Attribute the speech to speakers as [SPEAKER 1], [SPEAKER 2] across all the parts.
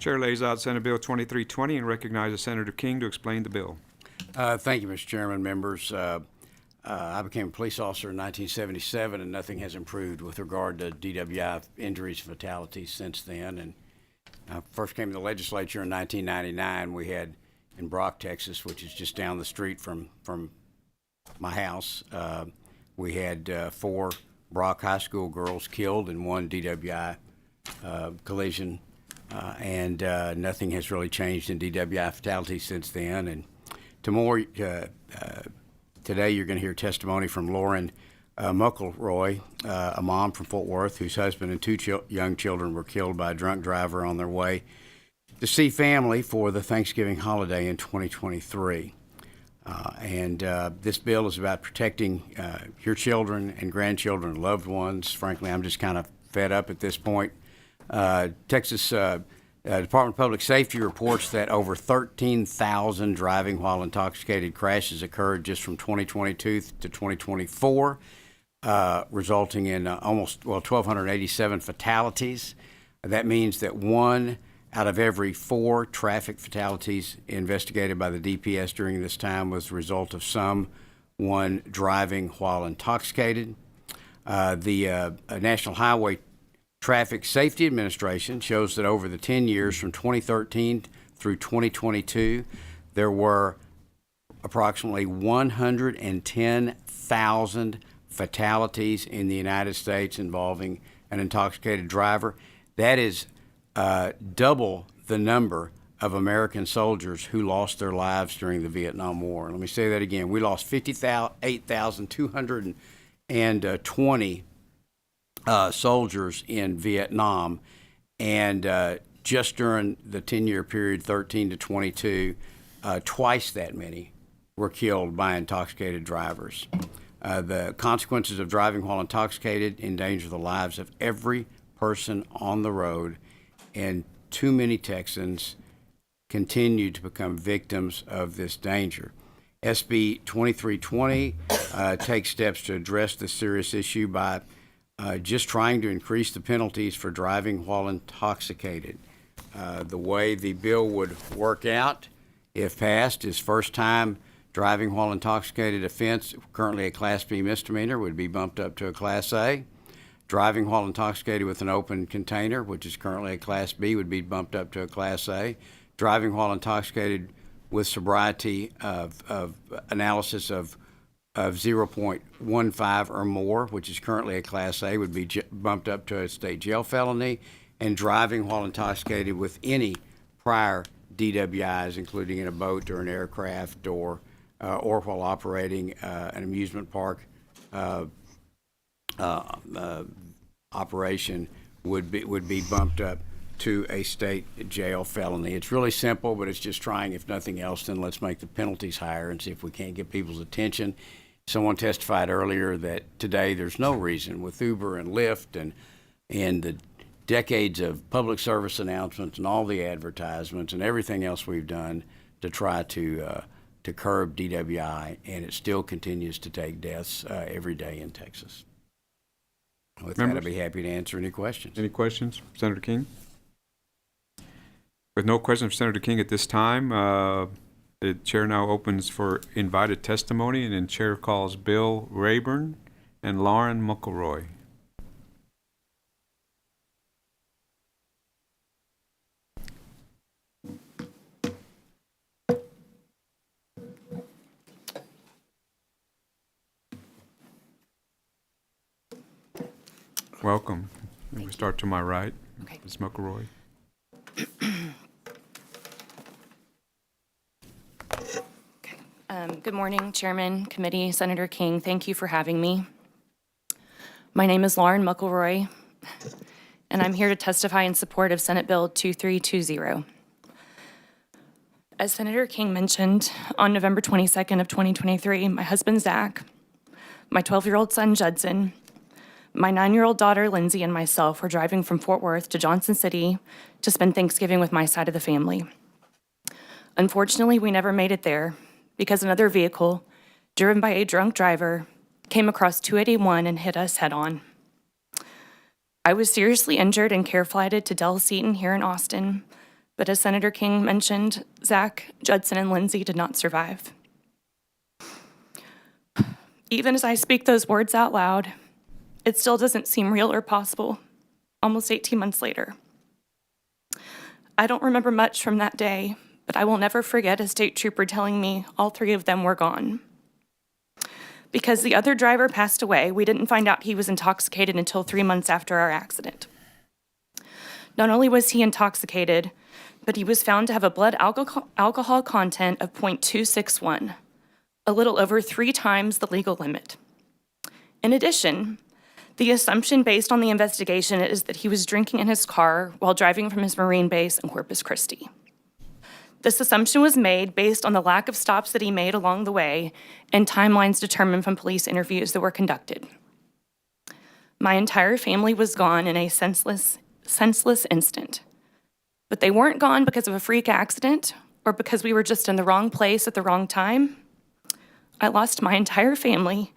[SPEAKER 1] Chair lays out Senate Bill 2320 and recognizes Senator King to explain the bill.
[SPEAKER 2] Thank you, Mr. Chairman, members. I became a police officer in 1977, and nothing has improved with regard to DWI injuries and fatalities since then. And I first came to the legislature in 1999. We had in Brock, Texas, which is just down the street from my house, we had 4 Brock High School girls killed in one DWI collision, and nothing has really changed in DWI fatalities since then. And today you're going to hear testimony from Lauren Muckleroy, a mom from Fort Worth whose husband and 2 young children were killed by a drunk driver on their way to see family for the Thanksgiving holiday in 2023. This bill is about protecting your children and grandchildren and loved ones. Frankly, I'm just kind of fed up at this point. Texas Department of Public Safety reports that over 13,000 driving while intoxicated crashes occurred just from 2022 to 2024, resulting in almost 1,287 fatalities. That means that 1 out of every 4 traffic fatalities investigated by the DPS during this time was the result of someone driving while intoxicated. The National Highway Traffic Safety Administration shows that over the 10 years from 2013 through 2022, there were approximately 110,000 fatalities in the United States involving an intoxicated driver. That is double the number of American soldiers who lost their lives during the Vietnam War. Let me say that again. We lost 58,220 soldiers in Vietnam, and just during the 10-year period, 13 to 22, twice that many were killed by intoxicated drivers. The consequences of driving while intoxicated endanger the lives of every person on the road, and too many Texans continue to become victims of this danger. SB 2320 takes steps to address this serious issue by just trying to increase the penalties for driving while intoxicated. The way the bill would work out, if passed, is first-time driving while intoxicated offense, currently a Class B misdemeanor, would be bumped up to a Class A. Driving while intoxicated with an open container, which is currently a Class B, would be bumped up to a Class A. Driving while intoxicated with sobriety of analysis of 0.15 or more, which is currently a Class A, would be bumped up to a state jail felony. And driving while intoxicated with any prior DWIs, including in a boat or an aircraft or while operating an amusement park operation, would be bumped up to a state jail felony. It's really simple, but it's just trying, if nothing else, then let's make the penalties higher and see if we can't get people's attention. Someone testified earlier that today there's no reason, with Uber and Lyft and the decades of public service announcements and all the advertisements and everything else we've done to try to curb DWI, and it still continues to take deaths every day in Texas. With that, I'd be happy to answer any questions.
[SPEAKER 1] Any questions, Senator King? With no questions for Senator King at this time, the chair now opens for invited testimony, and then chair calls Bill Rayburn and Lauren Muckleroy. Welcome. We start to my right. Okay. Ms. Muckleroy.
[SPEAKER 3] Good morning, Chairman, Committee, Senator King. Thank you for having me. My name is Lauren Muckleroy, and I'm here to testify in support of Senate Bill 2320. As Senator King mentioned, on November 22nd of 2023, my husband, Zach, my 12-year-old son, Judson, my 9-year-old daughter, Lindsay, and myself were driving from Fort Worth to Johnson City to spend Thanksgiving with my side of the family. Unfortunately, we never made it there because another vehicle, driven by a drunk driver, came across 281 and hit us head-on. I was seriously injured and care flighted to Del Seaton here in Austin, But as Senator King mentioned, Zach, Judson, and Lindsay did not survive. Even as I speak those words out loud, it still doesn't seem real or possible, almost 18 months later. I don't remember much from that day, but I will never forget a state trooper telling me all 3 of them were gone. Because the other driver passed away, we didn't find out he was intoxicated until 3 months after our accident. Not only was he intoxicated, but he was found to have a blood alcohol content of 0.261, a little over 3 times the legal limit. In addition, the assumption based on the investigation is that he was drinking in his car while driving from his Marine base in Corpus Christi. This assumption was made based on the lack of stops that he made along the way and timelines determined from police interviews that were conducted. My entire family was gone in a senseless instant. But they weren't gone because of a freak accident or because we were just in the wrong place at the wrong time. I lost my entire family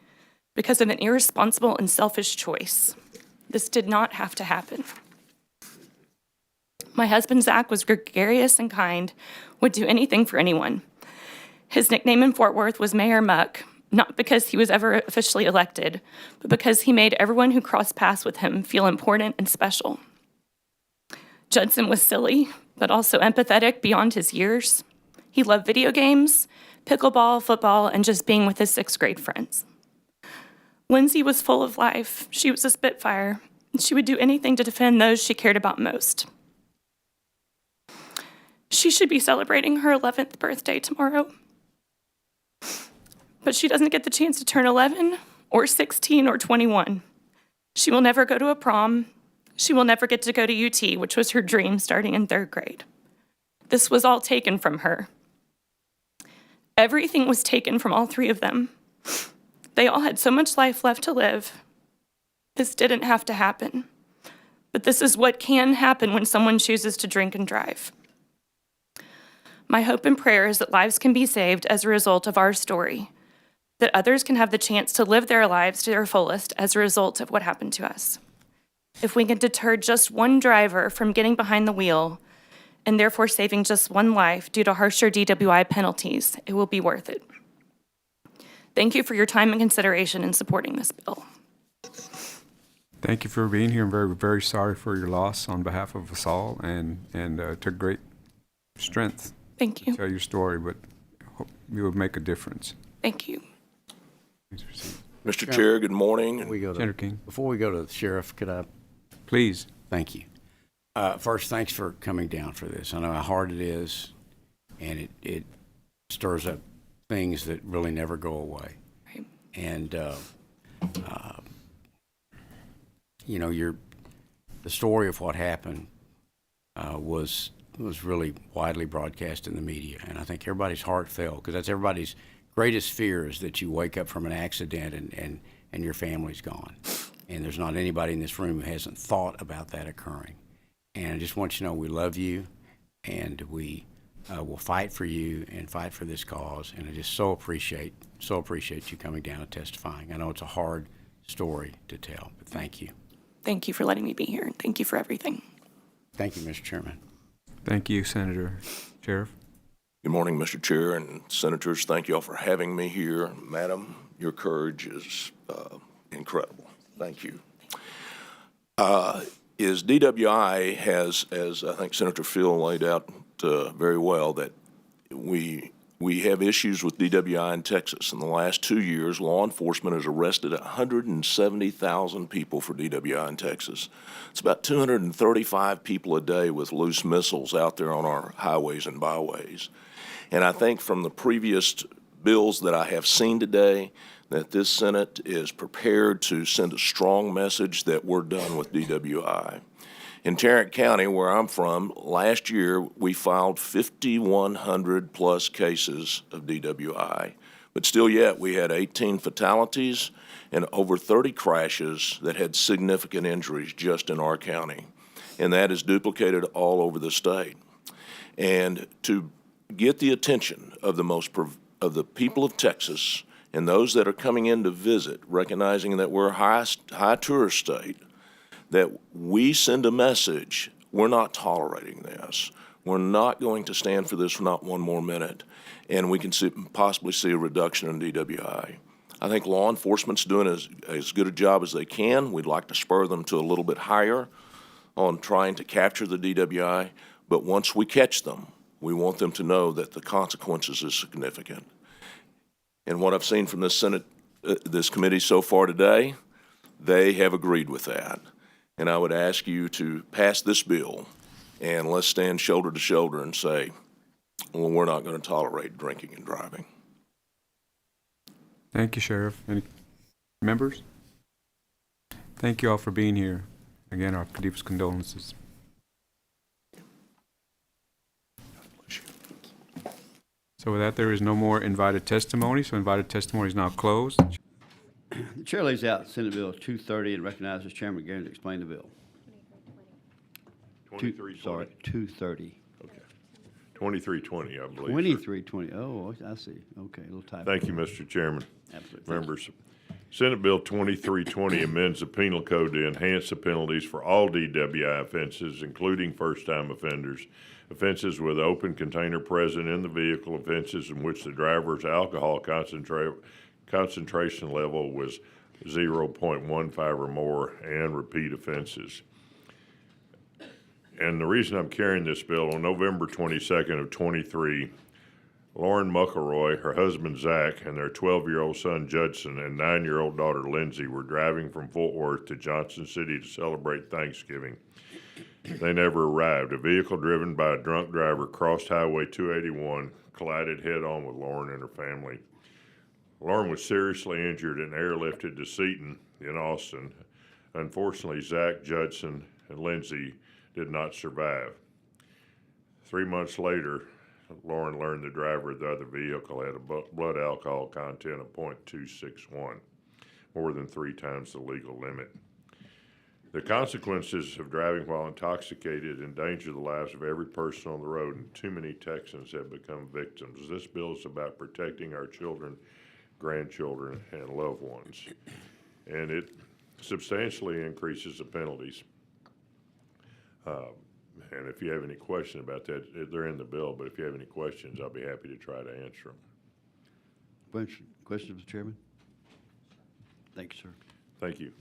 [SPEAKER 3] because of an irresponsible and selfish choice. This did not have to happen. My husband, Zach, was gregarious and kind, would do anything for anyone. His nickname in Fort Worth was Mayor Muck, not because he was ever officially elected, but because he made everyone who crossed paths with him feel important and special. Judson was silly, but also empathetic beyond his years. He loved video games, pickleball, football, and just being with his 6th grade friends. Lindsay was full of life. She was a Spitfire, and she would do anything to defend those she cared about most. She should be celebrating her 11th birthday tomorrow. But she doesn't get the chance to turn 11 or 16 or 21. She will never go to a prom. She will never get to go to UT, which was her dream starting in 3rd grade. This was all taken from her. Everything was taken from all 3 of them. They all had so much life left to live. This didn't have to happen. But this is what can happen when someone chooses to drink and drive. My hope and prayer is that lives can be saved as a result of our story, that others can have the chance to live their lives to their fullest as a result of what happened to us. If we can deter just one driver from getting behind the wheel and therefore saving just one life due to harsher DWI penalties, it will be worth it. Thank you for your time and consideration in supporting this bill.
[SPEAKER 1] Thank you for being here. I'm very, very sorry for your loss on behalf of us all, and took great strength
[SPEAKER 3] Thank you.
[SPEAKER 1] to tell your story, but hope you will make a difference.
[SPEAKER 3] Thank you.
[SPEAKER 1] Please proceed.
[SPEAKER 4] Mr. Chair, good morning.
[SPEAKER 1] Senator King.
[SPEAKER 2] Before we go to the sheriff, could I?
[SPEAKER 1] Please.
[SPEAKER 2] Thank you. First, thanks for coming down for this. I know how hard it is, and it stirs up things that really never go away.
[SPEAKER 3] Right.
[SPEAKER 2] And you know, the story of what happened was really widely broadcast in the media, and I think everybody's heart fell, because that's everybody's greatest fear, is that you wake up from an accident and your family's gone. And there's not anybody in this room who hasn't thought about that occurring. And I just want you to know we love you, and we will fight for you and fight for this cause. And I just so appreciate you coming down and testifying. I know it's a hard story to tell, but thank you.
[SPEAKER 3] Thank you for letting me be here. Thank you for everything.
[SPEAKER 2] Thank you, Mr. Chairman.
[SPEAKER 1] Thank you, Senator. Sheriff.
[SPEAKER 4] Good morning, Mr. Chair and Senators. Thank you all for having me here. Madam, your courage is incredible. Thank you. Is DWI has, as I think Senator Phil laid out very well, that we have issues with DWI in Texas. In the last 2 years, law enforcement has arrested 170,000 people for DWI in Texas. It's about 235 people a day with loose missiles out there on our highways and byways. And I think from the previous bills that I have seen today, that this Senate is prepared to send a strong message that we're done with DWI. In Tarrant County, where I'm from, last year we filed 5,100 plus cases of DWI, but still yet we had 18 fatalities and over 30 crashes that had significant injuries just in our county. And that is duplicated all over the state. And to get the attention of the people of Texas and those that are coming in to visit, recognizing that we're a high tourist state, that we send a message: we're not tolerating this. We're not going to stand for this for not one more minute, and we can possibly see a reduction in DWI. I think law enforcement's doing as good a job as they can. We'd like to spur them to a little bit higher on trying to capture the DWI, but once we catch them, we want them to know that the consequences is significant. And what I've seen from this this committee so far today, they have agreed with that. And I would ask you to pass this bill, and let's stand shoulder to shoulder and say, well, we're not going to tolerate drinking and driving.
[SPEAKER 1] Thank you, Sheriff. Any members? Thank you all for being here. Again, our deepest condolences. So with that, there is no more invited testimony, so invited testimony is now closed.
[SPEAKER 5] The chair lays out Senate Bill 230 and recognizes Chairman Gary to explain the bill.
[SPEAKER 6] 2320.
[SPEAKER 5] Sorry, 230.
[SPEAKER 6] Okay. 2320, I believe. sir.
[SPEAKER 5] 2320. Oh, I see. Okay, a little typo.
[SPEAKER 6] Thank you, Mr. Chairman.
[SPEAKER 5] Absolutely.
[SPEAKER 6] Members, Senate Bill 2320 amends the penal code to enhance the penalties for all DWI offenses, including first-time offenders, offenses with open container present in the vehicle, offenses in which the driver's alcohol concentration level was 0.15 or more, and repeat offenses. And the reason I'm carrying this bill, on November 22nd of 23, Lauren McElroy, her husband Zach, and their 12-year-old son Judson and 9-year-old daughter Lindsay were driving from Fort Worth to Johnson City to celebrate Thanksgiving. They never arrived. A vehicle driven by a drunk driver crossed Highway 281, collided head-on with Lauren and her family. Lauren was seriously injured and airlifted to Seton in Austin. Unfortunately, Zach, Judson, and Lindsay did not survive. 3 months later, Lauren learned the driver of the other vehicle had a blood alcohol content of 0.261, more than 3 times the legal limit. The consequences of driving while intoxicated endanger the lives of every person on the road, and too many Texans have become victims. This bill is about protecting our children, grandchildren, and loved ones, and it substantially increases the penalties. And if you have any question about that, they're in the bill, but if you have any questions, I'll be happy to try to answer them.
[SPEAKER 5] Questions, Mr. Chairman? Thank you, sir.
[SPEAKER 6] Thank you.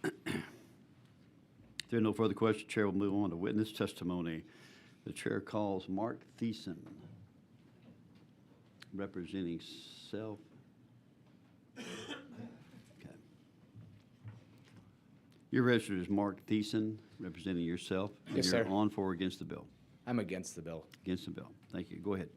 [SPEAKER 5] If there are no further questions, the chair will move on to witness testimony. The chair calls Mark Thiessen, representing self. Okay. You're registered as Mark Thiessen, representing yourself. And
[SPEAKER 7] Yes,
[SPEAKER 5] you're
[SPEAKER 7] sir.
[SPEAKER 5] on for or against the bill?
[SPEAKER 7] I'm against the bill.
[SPEAKER 5] Against the bill. Thank you. Go ahead.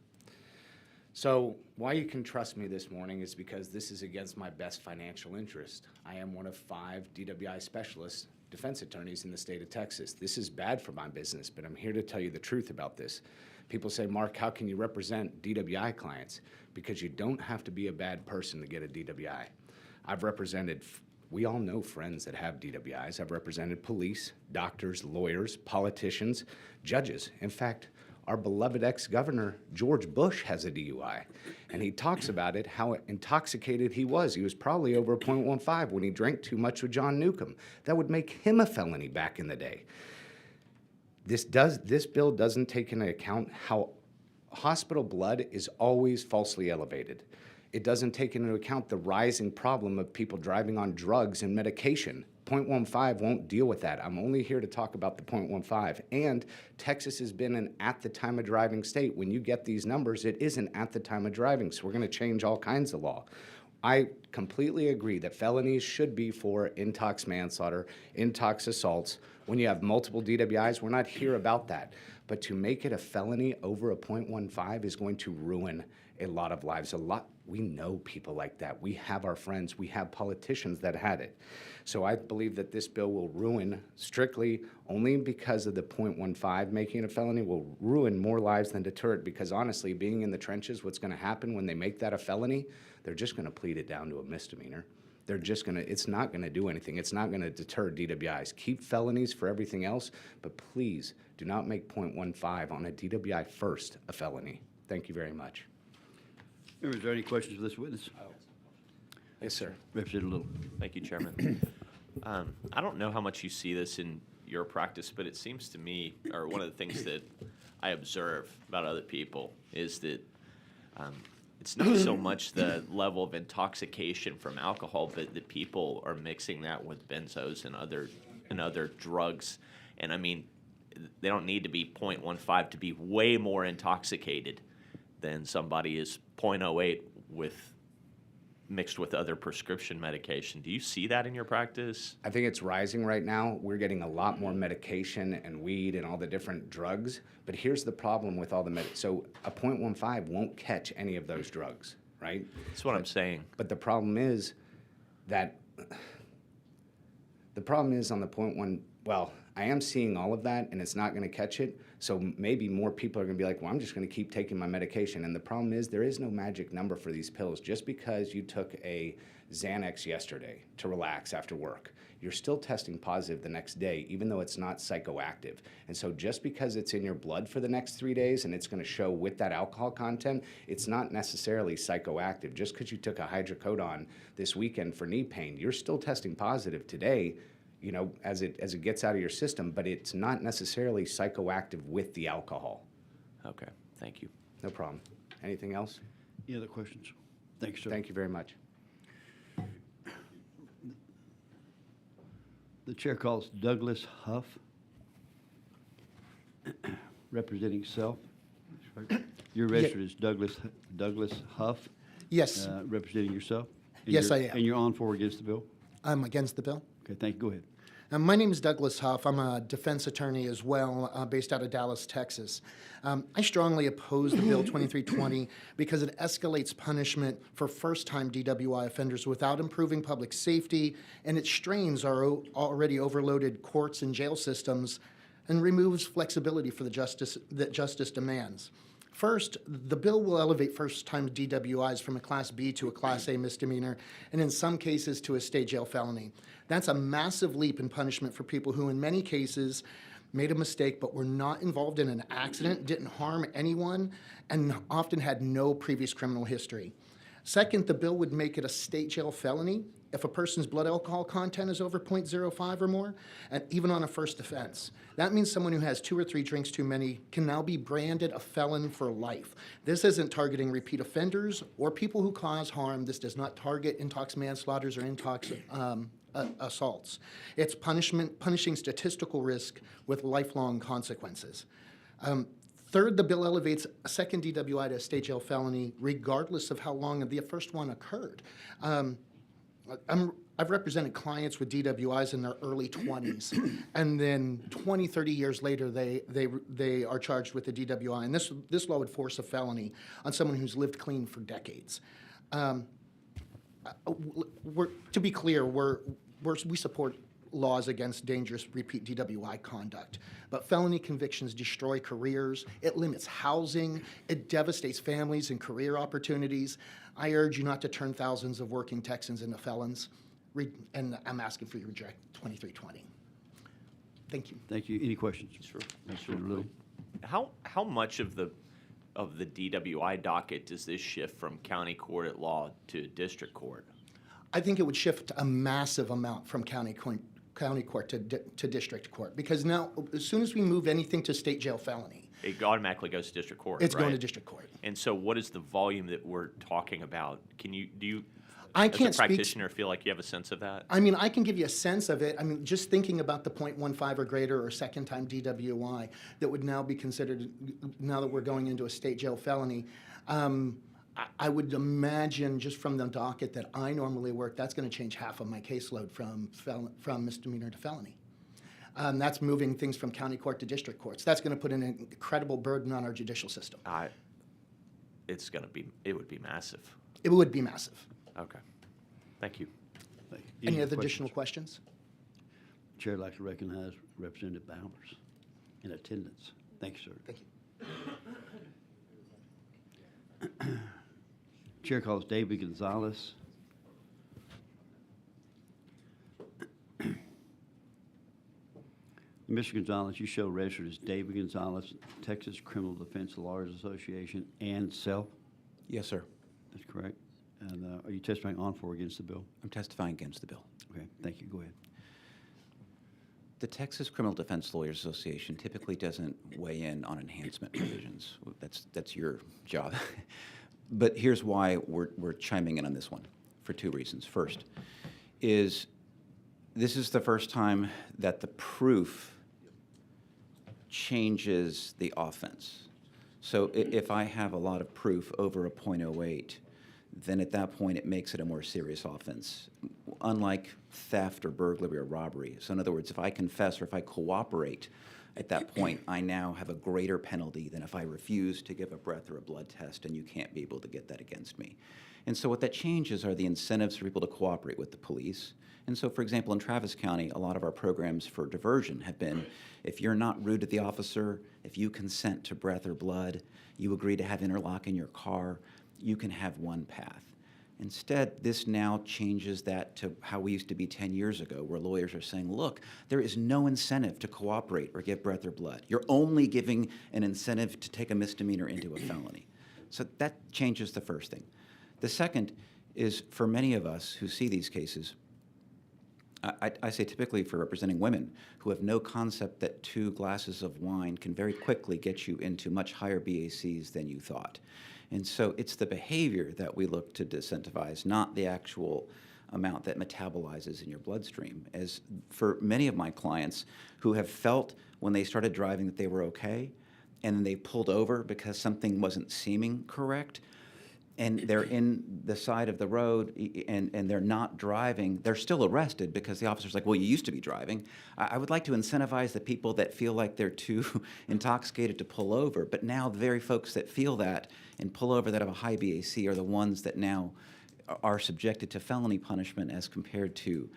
[SPEAKER 7] So why you can trust me this morning is because this is against my best financial interest. I am one of 5 DWI specialist defense attorneys in the state of Texas. This is bad for my business, but I'm here to tell you the truth about this. People say, Mark, how can you represent DWI clients? Because you don't have to be a bad person to get a DWI. I've represented, we all know friends that have DWIs. I've represented police, doctors, lawyers, politicians, judges. In fact, our beloved ex-governor, George Bush, has a DUI. And he talks about it, how intoxicated he was. He was probably over a .15 when he drank too much with John Newcomb. That would make him a felony back in the day. This bill doesn't take into account how hospital blood is always falsely elevated. It doesn't take into account the rising problem of people driving on drugs and medication. .15 won't deal with that. I'm only here to talk about the .15. And Texas has been an at the time of driving state. When you get these numbers, it isn't at the time of driving. So we're going to change all kinds of law. I completely agree that felonies should be for intox manslaughter, intox assaults. When you have multiple DWIs, we're not here about that. But to make it a felony over a .15 is going to ruin a lot of lives. We know people like that. We have our friends. We have politicians that had it. So I believe that this bill will ruin, strictly only because of the .15 making it a felony, will ruin more lives than deter it, because honestly, being in the trenches, what's going to happen when they make that a felony, they're just going to plead it down to a misdemeanor. They're just going to, it's not going to do anything. It's not going to deter DWIs. Keep felonies for everything else, but please do not make .15 on a DWI first a felony. Thank you very much.
[SPEAKER 5] Is there any questions for this witness?
[SPEAKER 7] Yes, sir.
[SPEAKER 5] Representative Little.
[SPEAKER 8] Thank you, Chairman. I don't know how much you see this in your practice, but it seems to me, or one of the things that I observe about other people is that it's not so much the level of intoxication from alcohol, but that people are mixing that with benzos and other drugs. And I mean, they don't need to be 0.15 to be way more intoxicated than somebody is 0.08 mixed with other prescription medication. Do you see that in your practice?
[SPEAKER 7] I think it's rising right now. We're getting a lot more medication and weed and all the different drugs. But here's the problem with all the so a 0.15 won't catch any of those drugs, right?
[SPEAKER 8] That's what I'm saying.
[SPEAKER 7] But the problem is that on the 0.1, well, I am seeing all of that, and it's not going to catch it. So maybe more people are going to be like, well, I'm just going to keep taking my medication. And the problem is there is no magic number for these pills. Just because you took a Xanax yesterday to relax after work, you're still testing positive the next day, even though it's not psychoactive. And so just because it's in your blood for the next 3 days and it's going to show with that alcohol content, it's not necessarily psychoactive. Just because you took a hydrocodone this weekend for knee pain, you're still testing positive today, you know, as it gets out of your system, but it's not necessarily psychoactive with the alcohol.
[SPEAKER 8] Okay, thank you.
[SPEAKER 7] No problem. Anything else?
[SPEAKER 5] Any other questions? Thank you, sir.
[SPEAKER 7] Thank you very much.
[SPEAKER 5] The chair calls Douglas Huff, representing self. You're registered as Douglas Huff,
[SPEAKER 9] Yes,
[SPEAKER 5] representing yourself? And
[SPEAKER 9] Yes,
[SPEAKER 5] you're-
[SPEAKER 9] I am.
[SPEAKER 5] And you're on for or against the bill?
[SPEAKER 9] I'm against the bill.
[SPEAKER 5] Okay, thank you. Go ahead.
[SPEAKER 9] My name is Douglas Huff. I'm a defense attorney as well, based out of Dallas, Texas. I strongly oppose the Bill 2320 because it escalates punishment for first-time DWI offenders without improving public safety, and it strains our already overloaded courts and jail systems and removes flexibility for the justice that justice demands. First, the bill will elevate first-time DWIs from a Class B to a Class A misdemeanor, and in some cases to a state jail felony. That's a massive leap in punishment for people who, in many cases, made a mistake but were not involved in an accident, didn't harm anyone, and often had no previous criminal history. Second, the bill would make it a state jail felony if a person's blood alcohol content is over 0.05 or more, and even on a first offense. That means someone who has 2 or 3 drinks too many can now be branded a felon for life. This isn't targeting repeat offenders or people who cause harm. This does not target intox manslaughters or intox assaults. It's punishing statistical risk with lifelong consequences. Third, the bill elevates a second DWI to a state jail felony regardless of how long the first one occurred. I've represented clients with DWIs in their early 20s, and then 20, 30 years later, they are charged with a DWI, and this law would force a felony on someone who's lived clean for decades. To be clear, we support laws against dangerous repeat DWI conduct, but felony convictions destroy careers, it limits housing, it devastates families and career opportunities. I urge you not to turn thousands of working Texans into felons, and I'm asking for you to reject 2320. Thank you.
[SPEAKER 5] Thank you. Any questions?
[SPEAKER 8] Sure.
[SPEAKER 5] Mr. Little?
[SPEAKER 8] How much of the DWI docket does this shift from county court at law to district court?
[SPEAKER 9] I think it would shift a massive amount from county court to district court, because now, as soon as we move anything to state jail felony,
[SPEAKER 8] It automatically goes to district court,
[SPEAKER 9] it's
[SPEAKER 8] right?
[SPEAKER 9] going to district court.
[SPEAKER 8] And so what is the volume that we're talking about? Do you,
[SPEAKER 9] I
[SPEAKER 8] as
[SPEAKER 9] can't
[SPEAKER 8] a
[SPEAKER 9] speak-
[SPEAKER 8] practitioner, feel like you have a sense of that?
[SPEAKER 9] I mean, I can give you a sense of it. I mean, just thinking about the 0.15 or greater or second-time DWI that would now be considered, now that we're going into a state jail felony, I would imagine just from the docket that I normally work, that's going to change half of my caseload from misdemeanor to felony. That's moving things from county court to district courts. That's going to put an incredible burden on our judicial system.
[SPEAKER 8] It would be massive.
[SPEAKER 9] It would be massive.
[SPEAKER 8] Okay. Thank you.
[SPEAKER 5] Thank you.
[SPEAKER 9] Any other additional questions?
[SPEAKER 5] Chair would like to recognize Representative Bowers in attendance. Thank you, sir.
[SPEAKER 9] Thank you.
[SPEAKER 5] Chair calls David Gonzalez. Mr. Gonzalez, you show registered as David Gonzalez, Texas Criminal Defense Lawyers Association, and self?
[SPEAKER 10] Yes, sir.
[SPEAKER 5] That's correct. And are you testifying on for or against the bill?
[SPEAKER 10] I'm testifying against the bill.
[SPEAKER 5] Okay, thank you. Go ahead.
[SPEAKER 10] The Texas Criminal Defense Lawyers Association typically doesn't weigh in on enhancement provisions. That's your job. But here's why we're chiming in on this one, for two reasons. First, is this is the first time that the proof changes the offense. So if I have a lot of proof over a .08, then at that point it makes it a more serious offense, unlike theft or burglary or robbery. So in other words, if I confess or if I cooperate, at that point I now have a greater penalty than if I refuse to give a breath or a blood test, and you can't be able to get that against me. And so what that changes are the incentives for people to cooperate with the police. And so, for example, in Travis County, a lot of our programs for diversion have been, if you're not rude to the officer, if you consent to breath or blood, you agree to have interlock in your car, you can have one path. Instead, this now changes that to how we used to be 10 years ago, where lawyers are saying, look, there is no incentive to cooperate or give breath or blood. You're only giving an incentive to take a misdemeanor into a felony. So that changes the first thing. The second is, for many of us who see these cases, I say typically for representing women who have no concept that 2 glasses of wine can very quickly get you into much higher BACs than you thought. And so it's the behavior that we look to disincentivize, not the actual amount that metabolizes in your bloodstream. As for many of my clients who have felt when they started driving that they were okay, and then they pulled over because something wasn't seeming correct, and they're in the side of the road and they're not driving, they're still arrested because the officer's like, well, you used to be driving. I would like to incentivize the people that feel like they're too intoxicated to pull over, but now the very folks that feel that and pull over that have a high BAC are the ones that now are subjected to felony punishment as compared to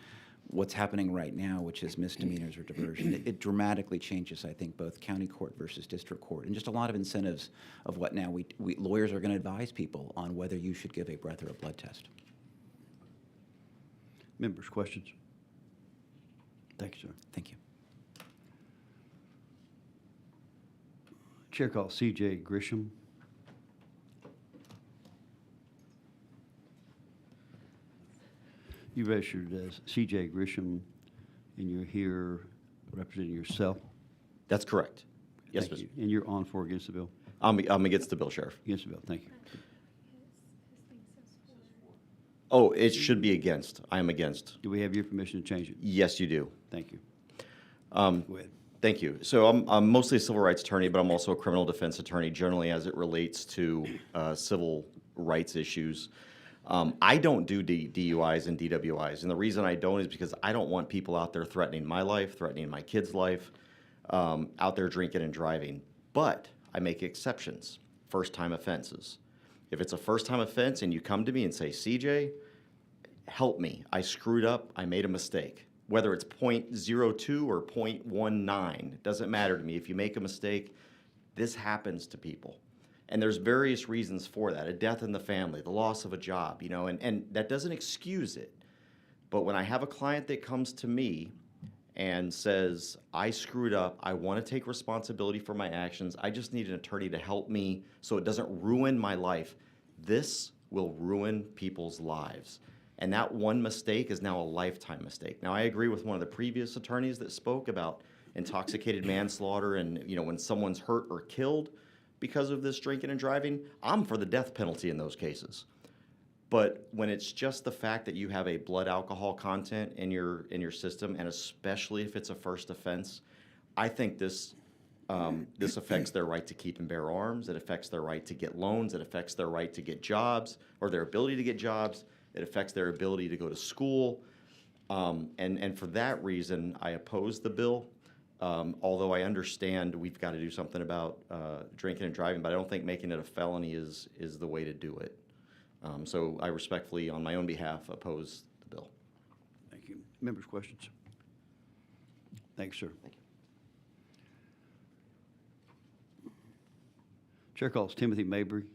[SPEAKER 10] what's happening right now, which is misdemeanors or diversion. It dramatically changes, I think, both county court versus district court, and just a lot of incentives of what now we lawyers are going to advise people on whether you should give a breath or a blood test.
[SPEAKER 5] Members, questions? Thank you, sir.
[SPEAKER 10] Thank you.
[SPEAKER 5] Chair calls C.J. Grisham. You registered as C.J. Grisham, and you're here representing yourself?
[SPEAKER 11] That's correct. Yes,
[SPEAKER 5] Thank
[SPEAKER 11] Mr.
[SPEAKER 5] you. And you're on for or against the bill?
[SPEAKER 11] I'm against the bill, Sheriff.
[SPEAKER 5] Against the bill, thank you.
[SPEAKER 11] Oh, it should be against. I am against.
[SPEAKER 5] Do we have your permission to change it?
[SPEAKER 11] Yes, you do.
[SPEAKER 5] Thank you.
[SPEAKER 11] Go
[SPEAKER 5] ahead.
[SPEAKER 11] Thank you. So I'm mostly a civil rights attorney, but I'm also a criminal defense attorney, generally as it relates to civil rights issues. I don't do DUIs and DWIs, and the reason I don't is because I don't want people out there threatening my life, threatening my kid's life, out there drinking and driving. But I make exceptions, first-time offenses. If it's a first-time offense and you come to me and say, CJ, help me, I screwed up, I made a mistake. Whether it's .02 or .19, it doesn't matter to me. If you make a mistake, this happens to people. And there's various reasons for that, a death in the family, the loss of a job, you know, and that doesn't excuse it. But when I have a client that comes to me and says, I screwed up, I want to take responsibility for my actions, I just need an attorney to help me so it doesn't ruin my life, this will ruin people's lives. And that one mistake is now a lifetime mistake. Now, I agree with one of the previous attorneys that spoke about intoxicated manslaughter and, you know, when someone's hurt or killed because of this drinking and driving, I'm for the death penalty in those cases. But when it's just the fact that you have a blood alcohol content in your system, and especially if it's a first offense, I think this affects their right to keep and bear arms. It affects their right to get loans. It affects their right to get jobs, or their ability to get jobs. It affects their ability to go to school. And for that reason, I oppose the bill. Although I understand we've got to do something about drinking and driving, but I don't think making it a felony is the way to do it. So I respectfully, on my own behalf, oppose the bill.
[SPEAKER 5] Thank you. Members, questions? Thanks, sir.
[SPEAKER 11] Thank you.
[SPEAKER 5] Chair calls Timothy Mabry.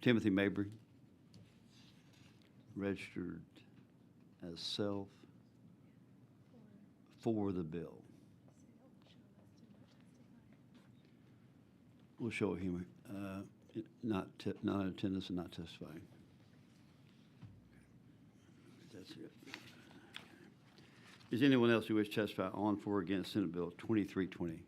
[SPEAKER 5] Timothy Mabry, registered as self for the bill. We'll show him not in attendance and not testifying. That's it. Is anyone else who wishes to testify on, for, or against Senate Bill 2320?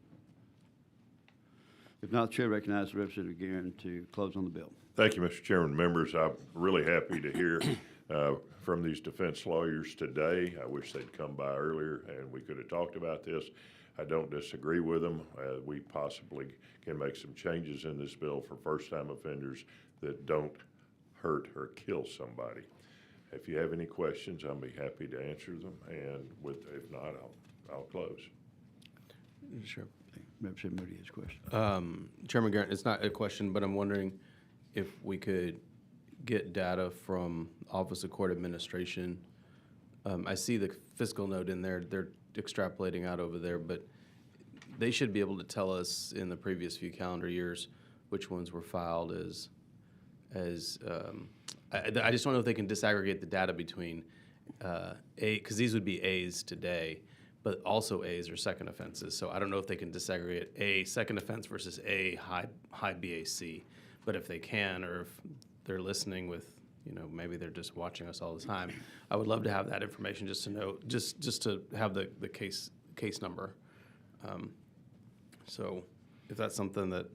[SPEAKER 5] If not, the chair recognizes Representative Guerin to close on the bill.
[SPEAKER 6] Thank you, Mr. Chairman. Members, I'm really happy to hear from these defense lawyers today. I wish they'd come by earlier and we could have talked about this. I don't disagree with them. We possibly can make some changes in this bill for first-time offenders that don't hurt or kill somebody. If you have any questions, I'll be happy to answer them, and if not, I'll close.
[SPEAKER 12] Sure.
[SPEAKER 5] Representative Moody has a question.
[SPEAKER 12] Chairman Garrett, it's not a question, but I'm wondering if we could get data from Office of Court Administration. I see the fiscal note in there. They're extrapolating out over there, but they should be able to tell us in the previous few calendar years which ones were filed as I just don't know if they can disaggregate the data between because these would be A's today, but also A's are second offenses. So I don't know if they can disaggregate A second offense versus A high BAC. But if they can, or if they're listening with, maybe they're just watching us all the time, I would love to have that information just to know, just to have the case number. So if that's something that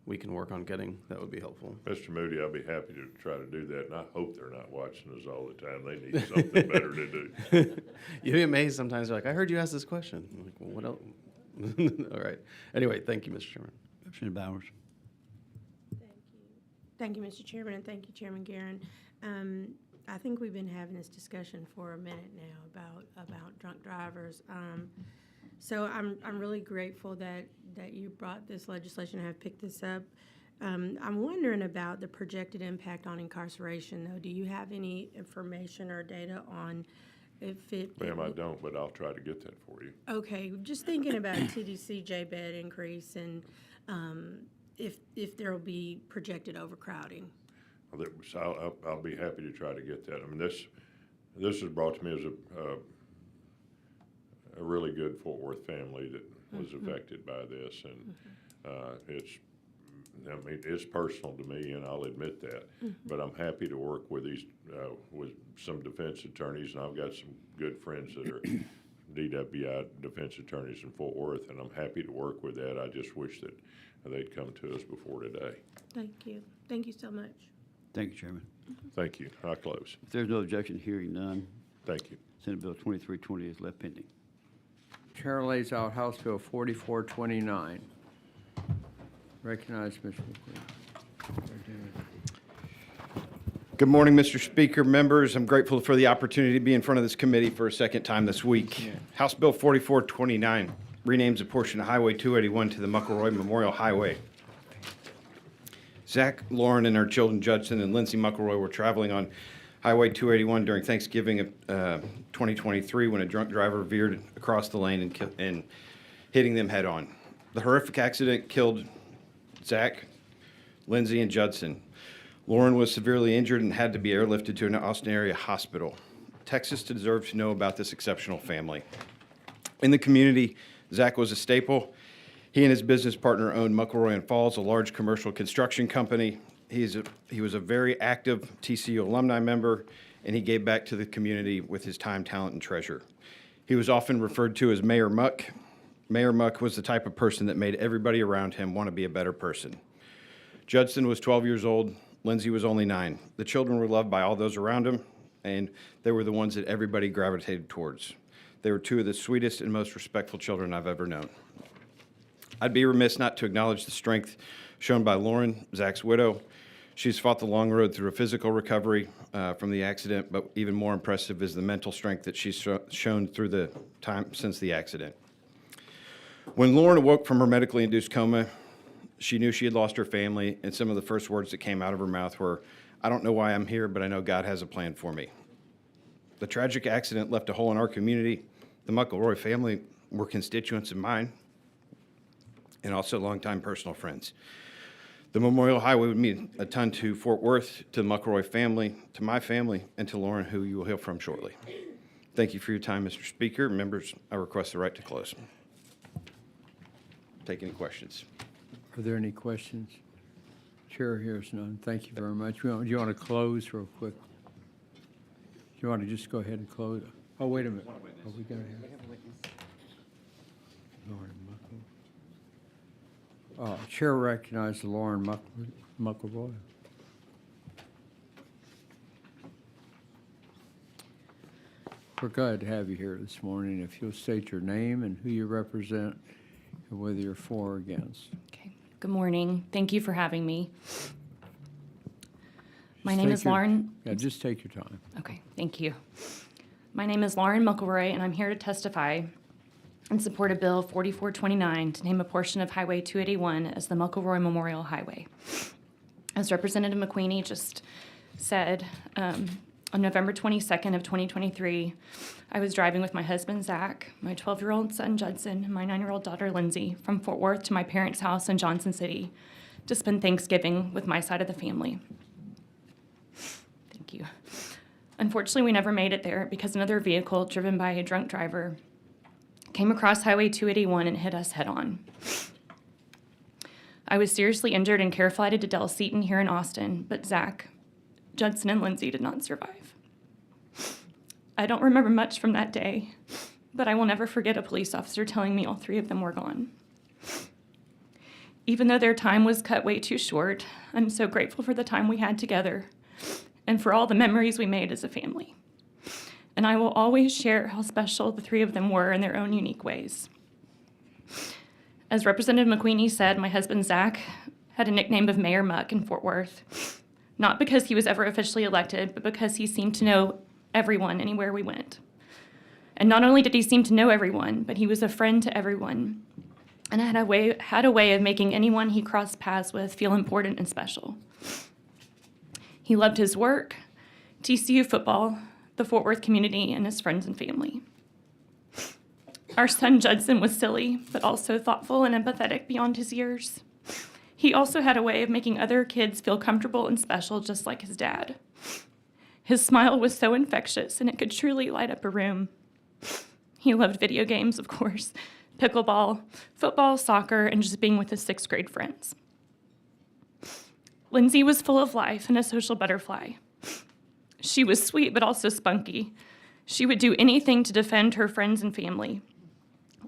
[SPEAKER 12] we can work on getting, that would be helpful.
[SPEAKER 6] Mr. Moody, I'll be happy to try to do that, and I hope they're not watching us all the time. They need something better to do.
[SPEAKER 12] You'd be amazed sometimes. They're like, I heard you ask this question. I'm like, well, what else? All right. Anyway, thank you, Mr. Chairman.
[SPEAKER 5] Representative Bowers.
[SPEAKER 13] Thank you, Mr. Chairman, and thank you, Chairman Guerin. I think we've been having this discussion for a minute now about drunk drivers. So I'm really grateful that you brought this legislation and have picked this up. I'm wondering about the projected impact on incarceration, though. Do you have any information or data on if it?
[SPEAKER 6] Ma'am, I don't, but I'll try to get that for you.
[SPEAKER 13] Okay, just thinking about TDCJ bed increase and if there will be projected overcrowding.
[SPEAKER 6] Well, I'll be happy to try to get that. I mean, this was brought to me as a really good Fort Worth family that was affected by this, and it's personal to me, and I'll admit that. But I'm happy to work with with some defense attorneys, and I've got some good friends that are DWI defense attorneys in Fort Worth, and I'm happy to work with that. I just wish that they'd come to us before today.
[SPEAKER 13] Thank you. Thank you so much.
[SPEAKER 5] Thank you, Chairman.
[SPEAKER 6] Thank you. I close.
[SPEAKER 5] If there's no objection, hearing none,
[SPEAKER 6] Thank you.
[SPEAKER 5] Senate Bill 2320 is left pending.
[SPEAKER 14] Chair lays out House Bill 4429. Recognize Mr. McQueen.
[SPEAKER 2] Good morning, Mr. Speaker, members. I'm grateful for the opportunity to be in front of this committee for a second time this week. House Bill 4429 renames a portion of Highway 281 to the McElroy Memorial Highway. Zach, Lauren, and our children, Judson and Lindsay McElroy, were traveling on Highway 281 during Thanksgiving of 2023 when a drunk driver veered across the lane and hitting them head on. The horrific accident killed Zach, Lindsay, and Judson. Lauren was severely injured and had to be airlifted to an Austin area hospital. Texas deserves to know about this exceptional family. In the community, Zach was a staple. He and his business partner owned McElroy and Falls, a large commercial construction company. He was a very active TCU alumni member, and he gave back to the community with his time, talent, and treasure. He was often referred to as Mayor Muck. Mayor Muck was the type of person that made everybody around him want to be a better person. Judson was 12 years old. Lindsay was only 9. The children were loved by all those around him, and they were the ones that everybody gravitated towards. They were two of the sweetest and most respectful children I've ever known. I'd be remiss not to acknowledge the strength shown by Lauren, Zach's widow. She's fought the long road through a physical recovery from the accident, but even more impressive is the mental strength that she's shown through the time since the accident. When Lauren awoke from her medically induced coma, she knew she had lost her family, and some of the first words that came out of her mouth were, "I don't know why I'm here, but I know God has a plan for me." The tragic accident left a hole in our community. The McElroy family were constituents of mine and also longtime personal friends. The Memorial Highway would mean a ton to Fort Worth, to the McElroy family, to my family, and to Lauren, who you will hear from shortly. Thank you for your time, Mr. Speaker. Members, I request the right to close. Take any questions.
[SPEAKER 14] Are there any questions? Chair hears none. Thank you very much. Do you want to close real quick? Do you want to just go ahead and close? Oh, wait a minute. Are we going to have? Lauren Muckle. Chair recognizes Lauren McElroy. We're glad to have you here this morning. If you'll state your name and who you represent, and whether you're for or against.
[SPEAKER 3] Okay. Good morning. Thank you for having me. My
[SPEAKER 14] Just
[SPEAKER 3] name
[SPEAKER 14] take
[SPEAKER 3] is
[SPEAKER 14] your-
[SPEAKER 3] Lauren.
[SPEAKER 14] Yeah, just take your time.
[SPEAKER 3] Okay, thank you. My name is Lauren McElroy, and I'm here to testify in support of Bill 4429 to name a portion of Highway 281 as the McElroy Memorial Highway. As Representative McQueenie just said, on November 22nd of 2023, I was driving with my husband, Zach, my 12-year-old son, Judson, and my 9-year-old daughter, Lindsay, from Fort Worth to my parents' house in Johnson City to spend Thanksgiving with my side of the family. Thank you. Unfortunately, we never made it there because another vehicle driven by a drunk driver came across Highway 281 and hit us head-on. I was seriously injured and care flighted to Del Seaton here in Austin, but Zach, Judson, and Lindsay did not survive. I don't remember much from that day, but I will never forget a police officer telling me all 3 of them were gone. Even though their time was cut way too short, I'm so grateful for the time we had together and for all the memories we made as a family. And I will always share how special the 3 of them were in their own unique ways. As Representative McQueenie said, my husband Zach had a nickname of Mayor Muck in Fort Worth, not because he was ever officially elected, but because he seemed to know everyone anywhere we went. And not only did he seem to know everyone, but he was a friend to everyone, and had a way of making anyone he crossed paths with feel important and special. He loved his work, TCU football, the Fort Worth community, and his friends and family. Our son Judson was silly, but also thoughtful and empathetic beyond his years. He also had a way of making other kids feel comfortable and special, just like his dad. His smile was so infectious, and it could truly light up a room. He loved video games, of course, pickleball, football, soccer, and just being with his 6th grade friends. Lindsay was full of life and a social butterfly. She was sweet, but also spunky. She would do anything to defend her friends and family.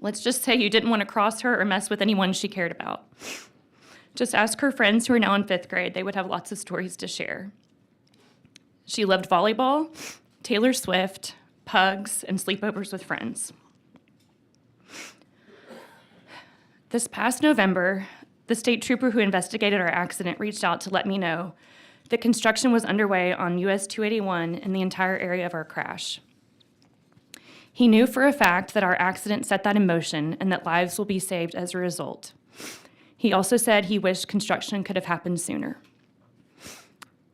[SPEAKER 3] Let's just say you didn't want to cross her or mess with anyone she cared about. Just ask her friends who are now in 5th grade. They would have lots of stories to share. She loved volleyball, Taylor Swift, pugs, and sleepovers with friends. This past November, the state trooper who investigated our accident reached out to let me know that construction was underway on US 281 in the entire area of our crash. He knew for a fact that our accident set that in motion and that lives will be saved as a result. He also said he wished construction could have happened sooner.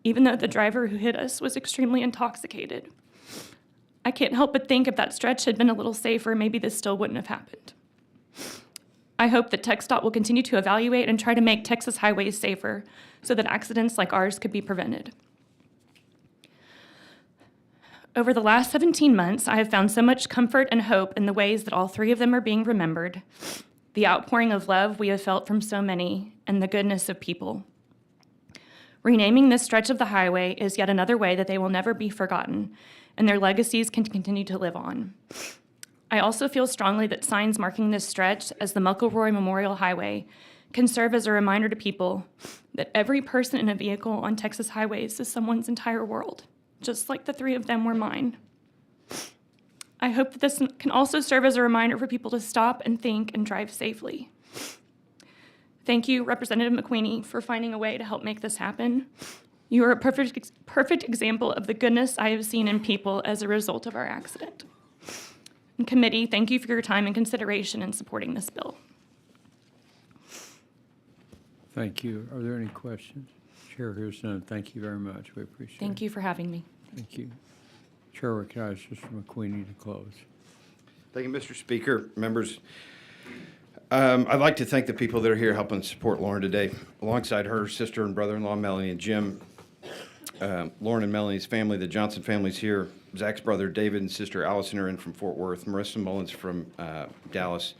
[SPEAKER 3] Even though the driver who hit us was extremely intoxicated, I can't help but think if that stretch had been a little safer, maybe this still wouldn't have happened. I hope that TxDOT will continue to evaluate and try to make Texas highways safer so that accidents like ours could be prevented. Over the last 17 months, I have found so much comfort and hope in the ways that all 3 of them are being remembered, the outpouring of love we have felt from so many, and the goodness of people. Renaming this stretch of the highway is yet another way that they will never be forgotten, and their legacies can continue to live on. I also feel strongly that signs marking this stretch as the McElroy Memorial Highway can serve as a reminder to people that every person in a vehicle on Texas highways is someone's entire world, just like the 3 of them were mine. I hope that this can also serve as a reminder for people to stop and think and drive safely. Thank you, Representative McQueenie, for finding a way to help make this happen. You are a perfect example of the goodness I have seen in people as a result of our accident. And committee, thank you for your time and consideration in supporting this bill.
[SPEAKER 14] Thank you. Are there any questions? Chair hears none. Thank you very much. We appreciate it.
[SPEAKER 3] Thank you for having me.
[SPEAKER 14] Thank you. Chair recognizes Mr. McQueenie to close.
[SPEAKER 2] Thank you, Mr. Speaker. Members, I'd like to thank the people that are here helping support Lauren today. Alongside her sister and brother-in-law, Melanie and Jim, Lauren and Melanie's family, the Johnson family's here. Zach's brother, David, and sister Allison are in from Fort Worth. Marissa Mullins from Dallas.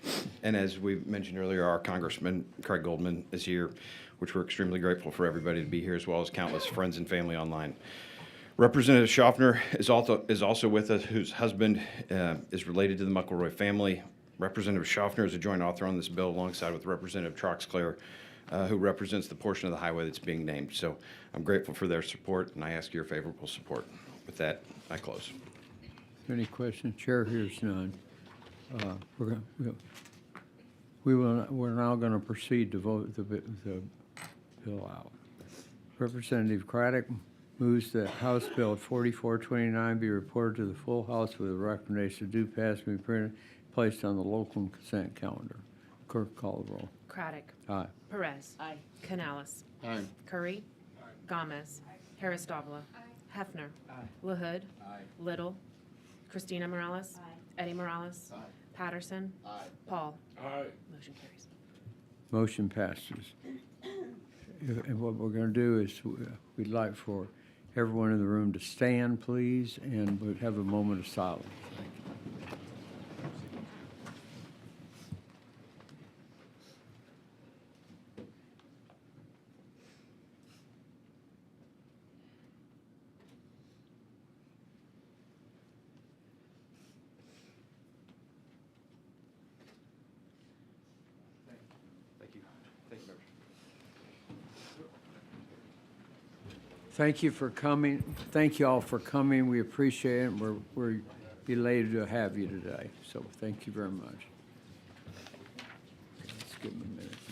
[SPEAKER 2] And as we mentioned earlier, our Congressman, Craig Goldman, is here, which we're extremely grateful for everybody to be here, as well as countless friends and family online.
[SPEAKER 15] Representative Schaffner is also with us, whose husband is related to the McElroy family. Representative Schaffner is a joint author on this bill alongside with Representative Troxclair, who represents the portion of the highway that's being named. So I'm grateful for their support, and I ask your favorable support. With that, I close.
[SPEAKER 14] Any questions? Chair hears none. We're now going to proceed to vote the bill out. Representative Craddock moves that House Bill 4429 be reported to the full House with a recommendation to do pass and be printed, placed on the local consent calendar. Clerk, call the roll.
[SPEAKER 16] Craddock.
[SPEAKER 14] Aye.
[SPEAKER 16] Perez. Aye. Canales.
[SPEAKER 9] Aye.
[SPEAKER 16] Curry. Gomez. Harris Davila. Hefner. LaHood. Little. Christina Morales. Eddie Morales. Patterson. Paul. Motion carries.
[SPEAKER 14] Motion passes. And what we're going to do is we'd like for everyone in the room to stand, please, and we'll have a moment of silence. Thank you for coming. Thank you all for coming. We appreciate it. We're elated to have you today. So thank you very much. Let's give them a minute.